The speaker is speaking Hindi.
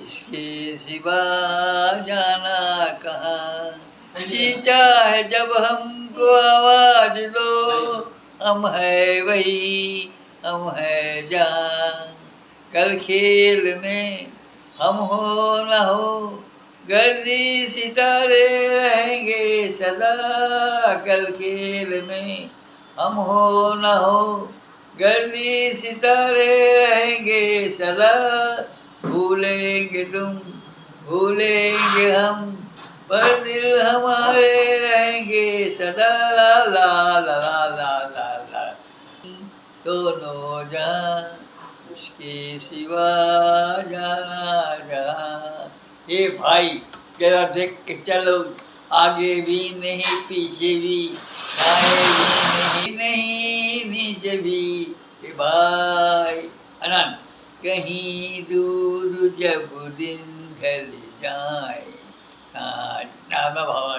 इसके सिवा जाना कहाँ। जीता है जब हमको आवाज दो, हम है वही, हम है जान। कल खेल में हम हो न हो, गर्दी सितारे रहेंगे सदा। कल खेल में हम हो न हो, गर्दी सितारे रहेंगे सदा। भूलेंगे तुम, भूलेंगे हम, पर दिल हमारे रहेंगे सदा। ला ला ला ला ला ला ला। दोनों जान उसके सिवा जाना जहाँ। ये भाई जरा देख के चलो, आगे भी नहीं पीछे भी, दाएं भी नहीं नीचे भी। ये भाई अनंत कहीं दूर जब दिन ढल जाए। नाम भाव